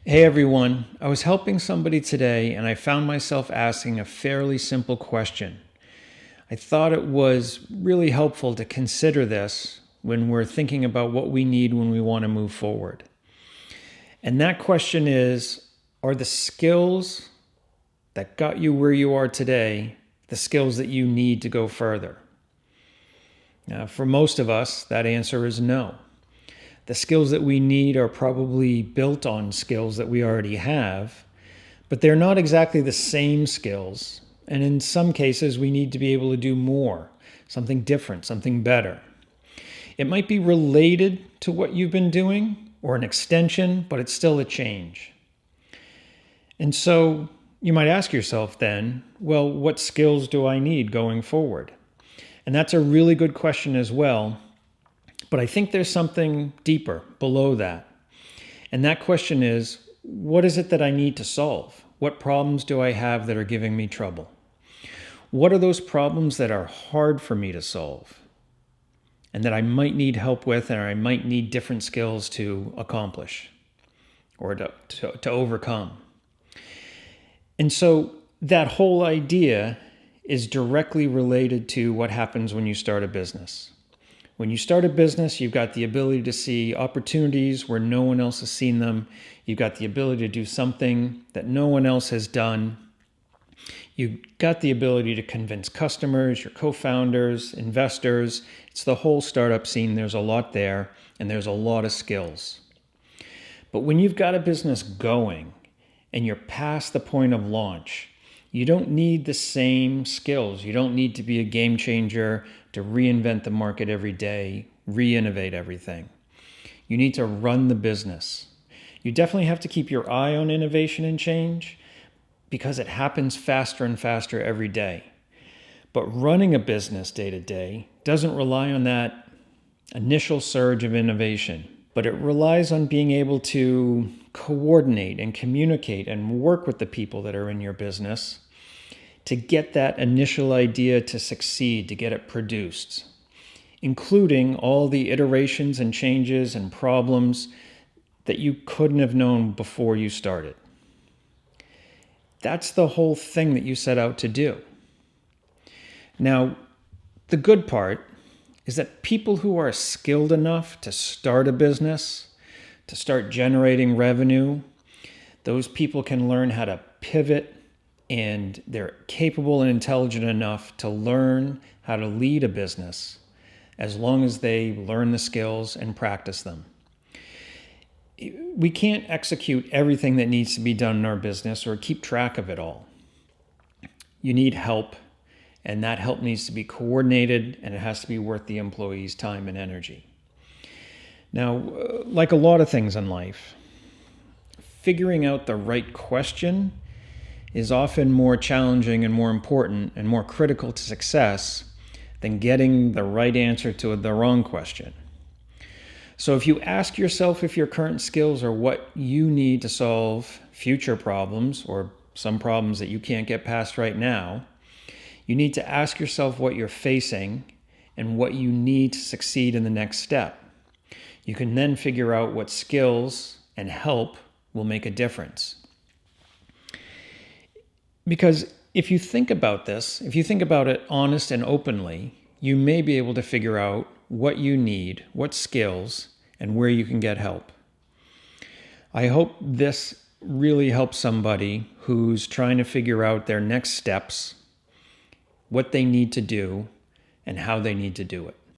Hey everyone, I was helping somebody today and I found myself asking a fairly simple question. I thought it was really helpful to consider this when we're thinking about what we need when we want to move forward. And that question is, are the skills that got you where you are today the skills that you need to go further? Now, for most of us, that answer is no. The skills that we need are probably built on skills that we already have, but they're not exactly the same skills. And in some cases, we need to be able to do more, something different, something better. It might be related to what you've been doing or an extension, but it's still a change. And so you might ask yourself then, well, what skills do I need going forward? And that's a really good question as well. But I think there's something deeper below that. And that question is, what is it that I need to solve? What problems do I have that are giving me trouble? What are those problems that are hard for me to solve and that I might need help with and I might need different skills to accomplish or to overcome? And so that whole idea is directly related to what happens when you start a business. When you start a business, you've got the ability to see opportunities where no one else has seen them. You've got the ability to do something that no one else has done. You've got the ability to convince customers, your co-founders, investors. It's the whole startup scene. There's a lot there, and there's a lot of skills. But when you've got a business going and you're past the point of launch, you don't need the same skills. You don't need to be a game changer, to reinvent the market every day, re-innovate everything. You need to run the business. You definitely have to keep your eye on innovation and change because it happens faster and faster every day. But running a business day to day doesn't rely on that initial surge of innovation, but it relies on being able to coordinate and communicate and work with the people that are in your business to get that initial idea to succeed, to get it produced, including all the iterations and changes and problems that you couldn't have known before you started. That's the whole thing that you set out to do. Now, the good part is that people who are skilled enough to start a business, to start generating revenue, those people can learn how to pivot, and they're capable and intelligent enough to learn how to lead a business as long as they learn the skills and practice them. We can't execute everything that needs to be done in our business or keep track of it all. You need help, and that help needs to be coordinated, and it has to be worth the employee's time and energy. Now, like a lot of things in life, figuring out the right question is often more challenging and more important and more critical to success than getting the right answer to the wrong question. So if you ask yourself if your current skills are what you need to solve future problems or some problems that you can't get past right now, you need to ask yourself what you're facing and what you need to succeed in the next step. You can then figure out what skills and help will make a difference. Because if you think about this, if you think about it honest and openly, you may be able to figure out what you need, what skills, and where you can get help. I hope this really helps somebody who's trying to figure out their next steps, what they need to do, and how they need to do it.